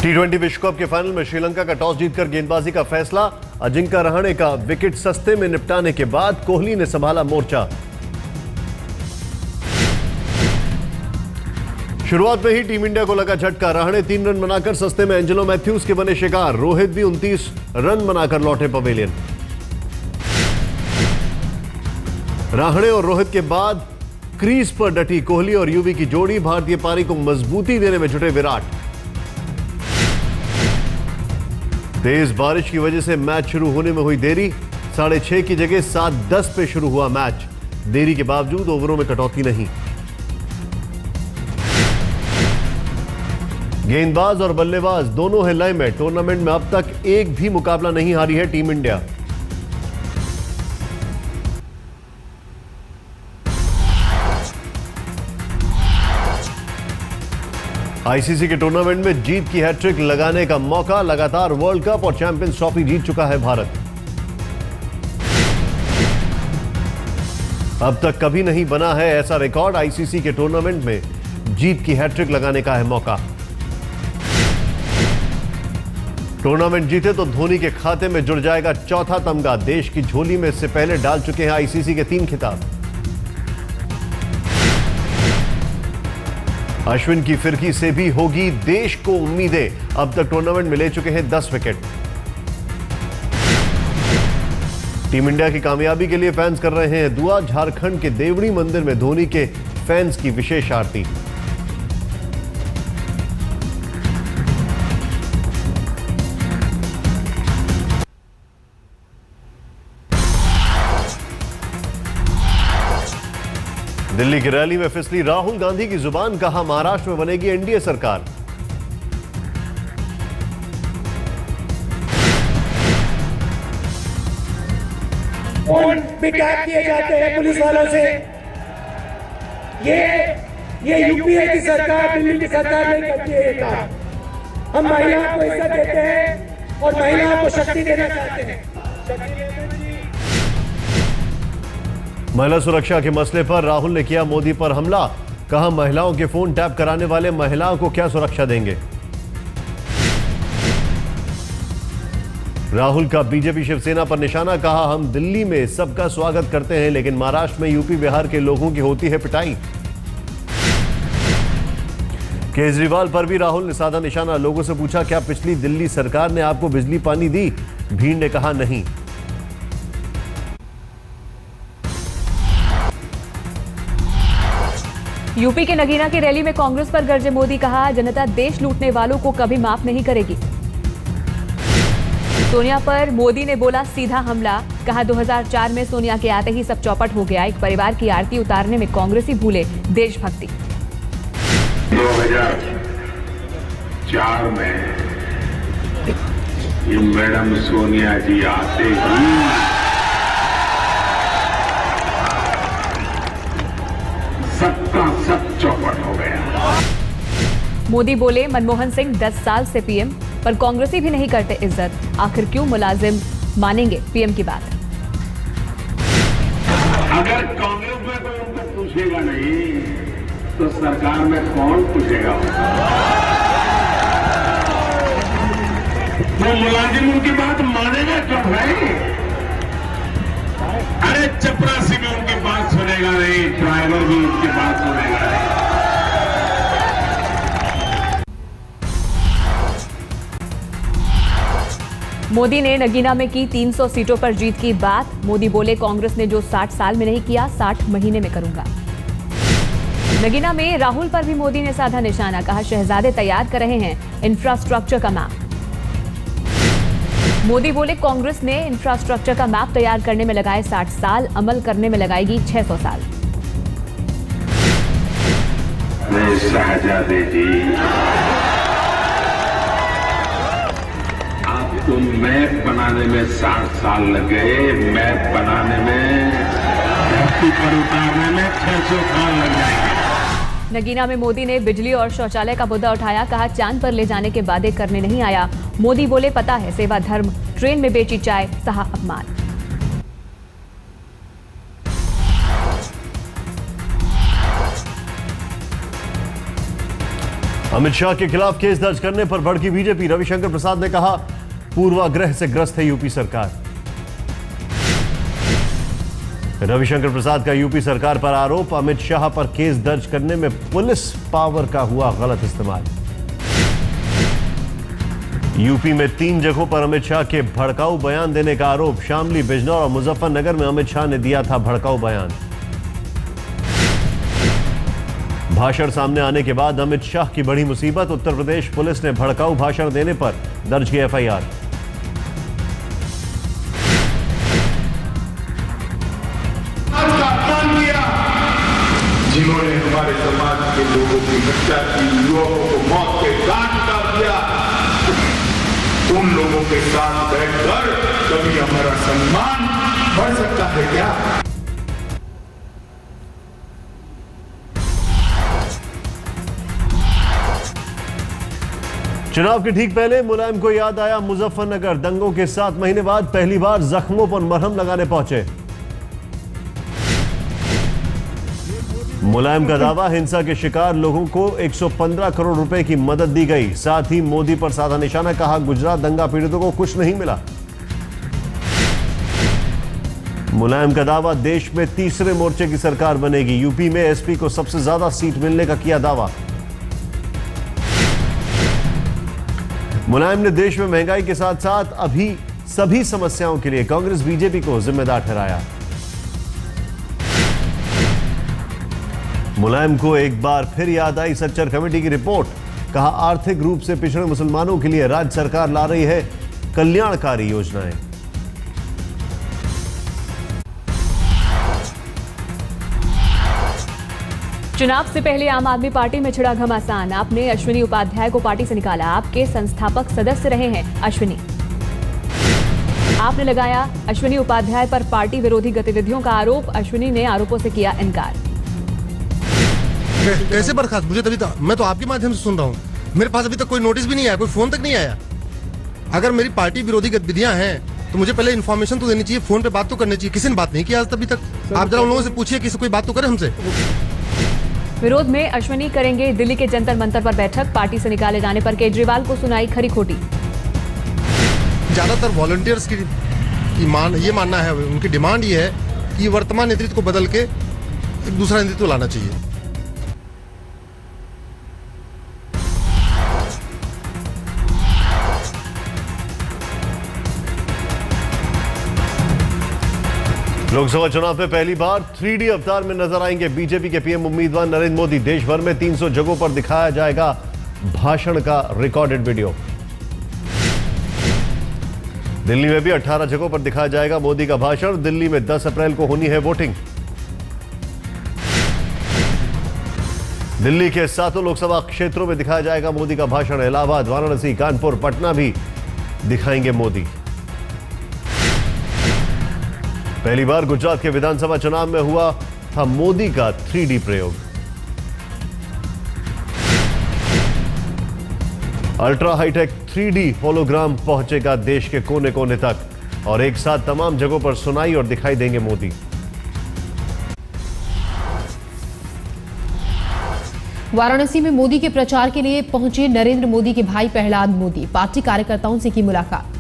T20 विश्व cup के final में श्रीलंका का टॉस जीतकर गेंदबाजी का फैसला। अजिंक्य रहाणे का विकेट सस्ते में निपटाने के बाद कोहली ने संभाला मोर्चा। शुरुआत में ही टीम इंडिया को लगा झटका। रहाणे 3 रन बनाकर सस्ते में एंजेलो मैथ्यूज के बने शिकार। रोहित भी 29 रन बनाकर लौटे पवेलियन। रहाणे और रोहित के बाद क्रीज पर डटी कोहली और युवी की जोड़ी। भारतीय पारी को मजबूती देने में जुटे विराट। तेज बारिश की वजह से मैच शुरू होने में हुई देरी। 6:30 की जगह 7:10 पे शुरू हुआ मैच। देरी के बावजूद ओवरों में कटौती नहीं। गेंदबाज और बल्लेबाज दोनों हैं लय में। टूर्नामेंट में अब तक एक भी मुकाबला नहीं हारी है टीम इंडिया। आईसीसी के टूर्नामेंट में जीत की हैट्रिक लगाने का मौका। लगातार वर्ल्ड कप और चैंपियंस ट्रॉफी जीत चुका है भारत। अब तक कभी नहीं बना है ऐसा रिकॉर्ड। आईसीसी के टूर्नामेंट में जीत की हैट्रिक लगाने का है मौका। टूर्नामेंट जीते तो धोनी के खाते में जुड़ जाएगा चौथा तमगा। देश की झोली में इससे पहले डाल चुके हैं आईसीसी के 3 खिताब। अश्विन की फिरकी से भी होगी देश को उम्मीदें। अब तक टूर्नामेंट में ले चुके हैं 10 विकेट। टीम इंडिया की कामयाबी के लिए फैंस कर रहे हैं दुआ। झारखंड के देवड़ी मंदिर में धोनी के फैंस की विशेष आरती। दिल्ली की रैली में फिसली राहुल गांधी की जुबान। कहा महाराष्ट्र में बनेगी एनडीए सरकार। फोन भी टैप किए जाते हैं पुलिस वालों से। ये यूपीए की सरकार, दिल्ली की सरकार नहीं करती है ये काम। हम महिलाओं को इज्जत देते हैं और महिलाओं को शक्ति देना चाहते हैं। महिला सुरक्षा के मसले पर राहुल ने किया मोदी पर हमला। कहा महिलाओं के फोन टैप कराने वाले महिलाओं को क्या सुरक्षा देंगे। राहुल का बीजेपी शिवसेना पर निशाना। कहा हम दिल्ली में सबका स्वागत करते हैं लेकिन महाराष्ट्र में यूपी बिहार के लोगों की होती है पिटाई। केजरीवाल पर भी राहुल ने साधा निशाना। लोगों से पूछा क्या पिछली दिल्ली सरकार ने आपको बिजली पानी दी। भीड़ ने कहा नहीं। यूपी के नगीना की रैली में कांग्रेस पर गरजे मोदी। कहा जनता देश लूटने वालों को कभी माफ नहीं करेगी। सोनिया पर मोदी ने बोला सीधा हमला। कहा 2004 में सोनिया के आते ही सब चौपट हो गया। एक परिवार की आरती उतारने में कांग्रेसी भूले देशभक्ति। 2004 में ये मैडम सोनिया जी आते ही सबका सब चौपट हो गया। मोदी बोले मनमोहन सिंह 10 साल से पीएम पर कांग्रेसी भी नहीं करते इज्जत। आखिर क्यों मुलाजिम मानेंगे पीएम की बात। अगर कांग्रेस में कोई उनको पूछेगा नहीं तो सरकार में कौन पूछेगा। वो मुलाजिम उनकी बात मानेगा क्यों भाई। अरे चपरासी भी उनकी बात सुनेगा नहीं, ड्राइवर भी उनकी बात सुनेगा नहीं। मोदी ने नगीना में की 300 सीटों पर जीत की बात। मोदी बोले कांग्रेस ने जो 60 साल में नहीं किया 60 महीने में करूंगा। नगीना में राहुल पर भी मोदी ने साधा निशाना। कहा शहजादे तैयार कर रहे हैं इंफ्रास्ट्रक्चर का मैप। मोदी बोले कांग्रेस ने इंफ्रास्ट्रक्चर का मैप तैयार करने में लगाए 60 साल, अमल करने में लगाएगी 600 साल। शहजादे जी आपको मैप बनाने में 60 साल लग गए। मैप बनाने में, धरती पर उतारने में 600 साल लग जाएंगे। नगीना में मोदी ने बिजली और शौचालय का मुद्दा उठाया। कहा चांद पर ले जाने के वादे करने नहीं आया। मोदी बोले पता है सेवा धर्म। ट्रेन में बेची चाय, सहा अपमान। अमित शाह के खिलाफ केस दर्ज करने पर भड़की बीजेपी। रविशंकर प्रसाद ने कहा पूर्वाग्रह से ग्रस्त है यूपी सरकार। रविशंकर प्रसाद का यूपी सरकार पर आरोप, अमित शाह पर केस दर्ज करने में पुलिस पावर का हुआ गलत इस्तेमाल। यूपी में 3 जगहों पर अमित शाह के भड़काऊ बयान देने का आरोप। शामली, बिजनौर और मुजफ्फरनगर में अमित शाह ने दिया था भड़काऊ बयान। भाषण सामने आने के बाद अमित शाह की बड़ी मुसीबत। उत्तर प्रदेश पुलिस ने भड़काऊ भाषण देने पर दर्ज की एफआईआर। जिन्होंने हमारे समाज के लोगों की हत्या की, युवकों को मौत के घाट उतार दिया, उन लोगों के साथ बैठकर कभी हमारा सम्मान बढ़ सकता है क्या? चुनाव के ठीक पहले मुलायम को याद आया मुजफ्फरनगर। दंगों के 7 महीने बाद पहली बार जख्मों पर मरहम लगाने पहुंचे। मुलायम का दावा, हिंसा के शिकार लोगों को 115 करोड़ रुपए की मदद दी गई। साथ ही मोदी पर साधा निशाना, कहा गुजरात दंगा पीड़ितों को कुछ नहीं मिला। मुलायम का दावा, देश में तीसरे मोर्चे की सरकार बनेगी। यूपी में एसपी को सबसे ज्यादा सीट मिलने का किया दावा। मुलायम ने देश में महंगाई के साथ साथ अभी सभी समस्याओं के लिए कांग्रेस बीजेपी को जिम्मेदार ठहराया। मुलायम को एक बार फिर याद आई सच्चर कमेटी की रिपोर्ट। कहा आर्थिक रूप से पिछड़े मुसलमानों के लिए राज्य सरकार ला रही है कल्याणकारी योजनाएं। चुनाव से पहले आम आदमी पार्टी में छिड़ा घमासान। आपने अश्विनी उपाध्याय को पार्टी से निकाला। आपके संस्थापक सदस्य रहे हैं अश्विनी। आपने लगाया अश्विनी उपाध्याय पर पार्टी विरोधी गतिविधियों का आरोप। अश्विनी ने आरोपों से किया इनकार। कैसे बर्खास्त? मुझे तभी मैं तो आपके माध्यम से सुन रहा हूँ। मेरे पास अभी तक कोई नोटिस भी नहीं आया, कोई फोन तक नहीं आया। अगर मेरी पार्टी विरोधी गतिविधियां हैं तो मुझे पहले इन्फॉर्मेशन तो देनी चाहिए, फोन पे बात तो करनी चाहिए। किसी ने बात नहीं की आज तभी तक। आप जरा उन लोगों से पूछिए किसी कोई बात तो करे हमसे। विरोध में अश्विनी करेंगे दिल्ली के जंतर मंतर पर बैठक। पार्टी से निकाले जाने पर केजरीवाल को सुनाई खरी खोटी। ज्यादातर वॉलंटियर्स की ये मानना है, उनकी डिमांड ये है कि वर्तमान नेतृत्व को बदल के एक दूसरा नेतृत्व लाना चाहिए। लोकसभा चुनाव में पहली बार 3D अवतार में नजर आएंगे बीजेपी के पीएम उम्मीदवार नरेंद्र मोदी। देश भर में 300 जगहों पर दिखाया जाएगा भाषण का रिकॉर्डेड वीडियो। दिल्ली में भी 18 जगहों पर दिखाया जाएगा मोदी का भाषण। दिल्ली में 10 अप्रैल को होनी है वोटिंग। दिल्ली के 7 लोकसभा क्षेत्रों में दिखाया जाएगा मोदी का भाषण। इलाहाबाद, वाराणसी, कानपुर, पटना भी दिखाएंगे मोदी। पहली बार गुजरात के विधानसभा चुनाव में हुआ था मोदी का 3D प्रयोग। अल्ट्रा हाईटेक 3D होलोग्राम पहुंचेगा देश के कोने कोने तक और एक साथ तमाम जगहों पर सुनाई और दिखाई देंगे मोदी। वाराणसी में मोदी के प्रचार के लिए पहुंचे नरेंद्र मोदी के भाई प्रहलाद मोदी। पार्टी कार्यकर्ताओं से की मुलाकात।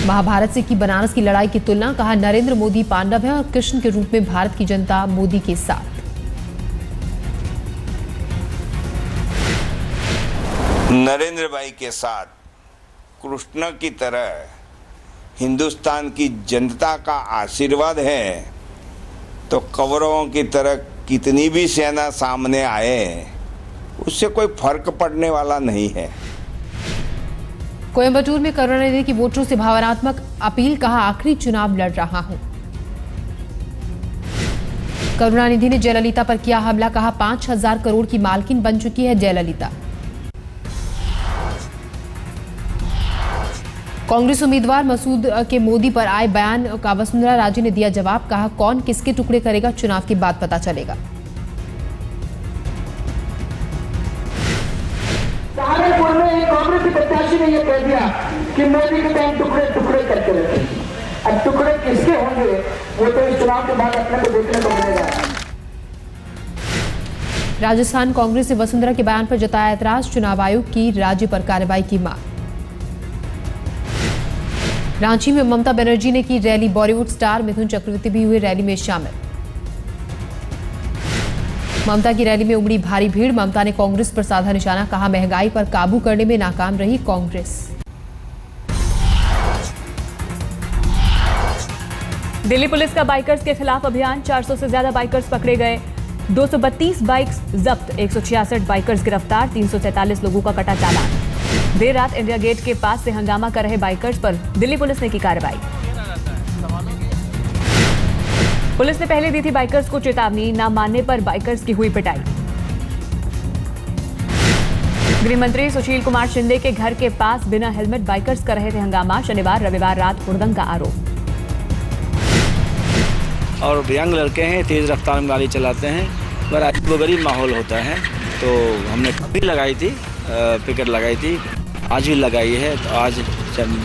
महाभारत से की बनारस की लड़ाई की तुलना। कहा नरेंद्र मोदी पांडव है और कृष्ण के रूप में भारत की जनता मोदी के साथ। नरेंद्र भाई के साथ कृष्ण की तरह हिंदुस्तान की जनता का आशीर्वाद है तो कौरवों की तरह कितनी भी सेना सामने आए उससे कोई फर्क पड़ने वाला नहीं है। कोयंबटूर में करुणानिधि की वोटरों से भावनात्मक अपील। कहा आखिरी चुनाव लड़ रहा हूं। करुणानिधि ने जयललिता पर किया हमला। कहा 5,000 करोड़ की मालकिन बन चुकी है जयललिता। कांग्रेस उम्मीदवार मसूद के मोदी पर आए बयान का वसुंधरा राजे ने दिया जवाब। कहा कौन किसके टुकड़े करेगा चुनाव के बाद पता चलेगा। सहारनपुर में एक कांग्रेस के प्रत्याशी ने यह कह दिया कि मोदी के टाइम टुकड़े टुकड़े करते रहते हैं। अब टुकड़े किसके होंगे वो तो इस चुनाव के बाद अपने को देखने को मिलेगा। राजस्थान कांग्रेस ने वसुंधरा के बयान पर जताया ऐतराज, चुनाव आयोग की राज्य पर कार्रवाई की मांग। रांची में ममता बनर्जी ने की रैली, बॉलीवुड स्टार मिथुन चक्रवर्ती भी हुए रैली में शामिल। ममता की रैली में उमड़ी भारी भीड़, ममता ने कांग्रेस पर साधा निशाना, कहा महंगाई पर काबू करने में नाकाम रही कांग्रेस। दिल्ली पुलिस का बाइकर्स के खिलाफ अभियान, 400 से ज्यादा बाइकर्स पकड़े गए, 232 बाइक्स जब्त, 166 बाइकर्स गिरफ्तार, 343 लोगों का कटा चालान। देर रात इंडिया गेट के पास से हंगामा कर रहे बाइकर्स पर दिल्ली पुलिस ने की कार्रवाई। पुलिस ने पहले दी थी बाइकर्स को चेतावनी, ना मानने पर बाइकर्स की हुई पिटाई। गृह मंत्री सुशील कुमार शिंदे के घर के पास बिना हेलमेट बाइकर्स कर रहे थे हंगामा, शनिवार रविवार रात हुड़दंग का आरोप। और यंग लड़के हैं, तेज रफ्तार में गाड़ी चलाते हैं, बड़ा अजीबोगरीब माहौल होता है। तो हमने भी लगाई थी, पिकेट लगाई थी, आज भी लगाई है। तो आज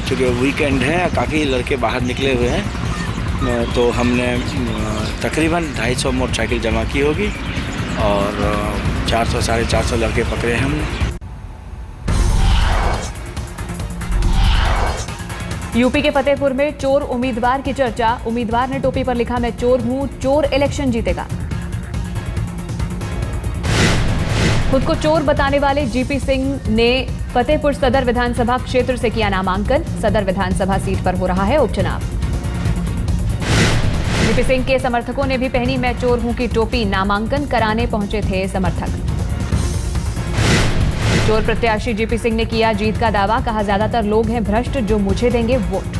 चूँकि वीकेंड है, काफ़ी लड़के बाहर निकले हुए हैं, तो हमने तकरीबन 250 मोटरसाइकिल जमा की होगी और 400 साढ़े 400 लड़के पकड़े हैं हमने। यूपी के फतेहपुर में चोर उम्मीदवार की चर्चा, उम्मीदवार ने टोपी पर लिखा, मैं चोर हूं, चोर इलेक्शन जीतेगा। खुद को चोर बताने वाले जीपी सिंह ने फतेहपुर सदर विधानसभा क्षेत्र से किया नामांकन, सदर विधानसभा सीट पर हो रहा है उपचुनाव। जीपी सिंह के समर्थकों ने भी पहनी मैं चोर हूं की टोपी, नामांकन कराने पहुंचे थे समर्थक। चोर प्रत्याशी जीपी सिंह ने किया जीत का दावा, कहा ज्यादातर लोग हैं भ्रष्ट जो मुझे देंगे वोट।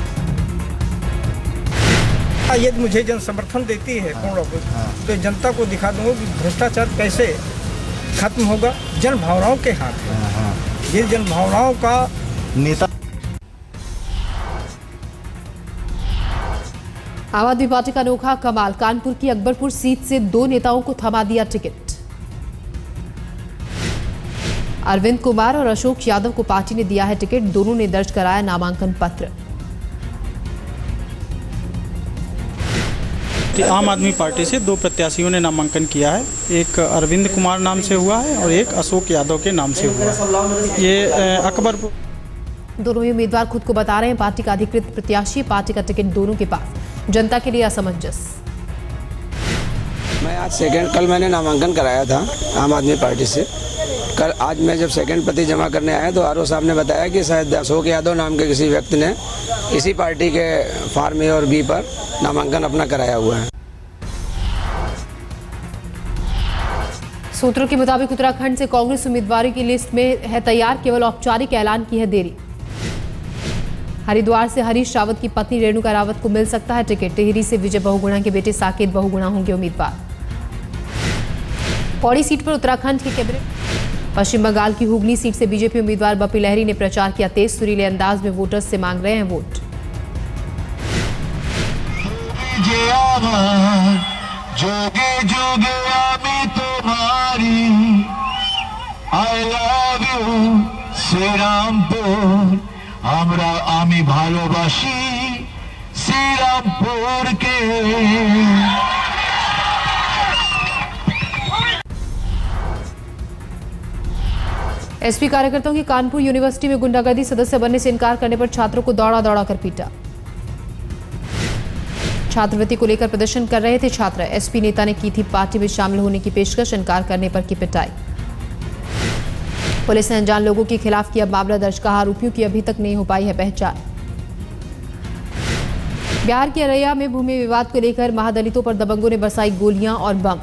यदि मुझे जन समर्थन देती है पूर्ण रूप तो जनता को दिखा दूंगा कि भ्रष्टाचार कैसे खत्म होगा। जन भावनाओं के हाथ है, ये जन भावनाओं का नेता। आम आदमी पार्टी का अनोखा कमाल, कानपुर की अकबरपुर सीट से 2 नेताओं को थमा दिया टिकट। अरविंद कुमार और अशोक यादव को पार्टी ने दिया है टिकट, दोनों ने दर्ज कराया नामांकन पत्र। आम आदमी पार्टी से 2 प्रत्याशियों ने नामांकन किया है, एक अरविंद कुमार नाम से हुआ है और एक अशोक यादव के नाम से हुआ है। ये अकबरपुर। दोनों ही उम्मीदवार खुद को बता रहे हैं पार्टी का अधिकृत प्रत्याशी, पार्टी का टिकट दोनों के पास, जनता के लिए असमंजस। मैं आज कल मैंने नामांकन कराया था आम आदमी पार्टी से। कल आज मैं जब सेकंड प्रति जमा करने आया तो आरओ साहब ने बताया कि शायद अशोक यादव नाम के किसी व्यक्ति ने इसी पार्टी के फॉर्म ए और बी पर नामांकन अपना कराया हुआ है। सूत्रों के मुताबिक उत्तराखंड से कांग्रेस उम्मीदवारों की लिस्ट में है तैयार, केवल औपचारिक ऐलान की है देरी। हरिद्वार से हरीश रावत की पत्नी रेणुका रावत को मिल सकता है टिकट, टिहरी से विजय बहुगुणा के बेटे साकेत बहुगुणा होंगे उम्मीदवार। पौड़ी सीट पर उत्तराखंड के कैबिनेट। पश्चिम बंगाल की हुगली सीट से बीजेपी उम्मीदवार बपी लहरी ने प्रचार किया तेज, सुरीले अंदाज में वोटर्स से मांग रहे हैं वोट। जोगे जोगे आमी तुम्हारी, आई लव यू श्रीरामपुर, हमरा आमी भालोबाशी श्रीरामपुर के। एसपी कार्यकर्ताओं की कानपुर यूनिवर्सिटी में गुंडागर्दी, सदस्य बनने से इनकार करने पर छात्रों को दौड़ा दौड़ा कर पीटा। छात्रवृत्ति को लेकर प्रदर्शन कर रहे थे छात्र, एसपी नेता ने की थी पार्टी में शामिल होने की पेशकश, इनकार करने पर की पिटाई। पुलिस ने अनजान लोगों के खिलाफ किया मामला दर्ज, कहा आरोपियों की अभी तक नहीं हो पाई है पहचान। बिहार के अररिया में भूमि विवाद को लेकर महादलितों पर दबंगों ने बरसाई गोलियां और बम।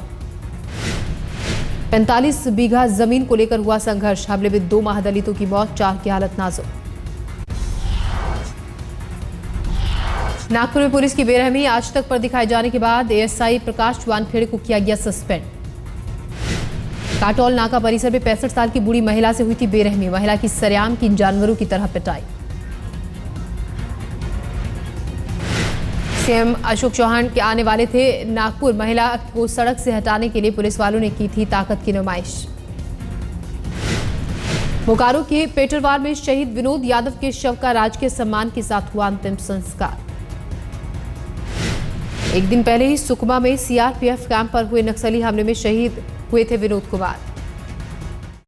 45 बीघा जमीन को लेकर हुआ संघर्ष, हमले में 2 महादलितों की मौत, 4 की हालत नाजुक। नागपुर में पुलिस की बेरहमी, आज तक पर दिखाए जाने के बाद एएसआई प्रकाश वानखेड़े को किया गया सस्पेंड। काटौल नाका परिसर में 65 साल की बूढ़ी महिला से हुई थी बेरहमी, महिला की सरेआम की जानवरों की तरह पिटाई। सीएम अशोक चौहान के आने वाले थे नागपुर, महिला को सड़क से हटाने के लिए पुलिस वालों ने की थी ताकत की नुमाइश। बोकारो के पेटरवार में शहीद विनोद यादव के शव का राजकीय सम्मान के साथ हुआ अंतिम संस्कार। एक दिन पहले ही सुकमा में सीआरपीएफ कैंप पर हुए नक्सली हमले में शहीद हुए थे विनोद कुमार।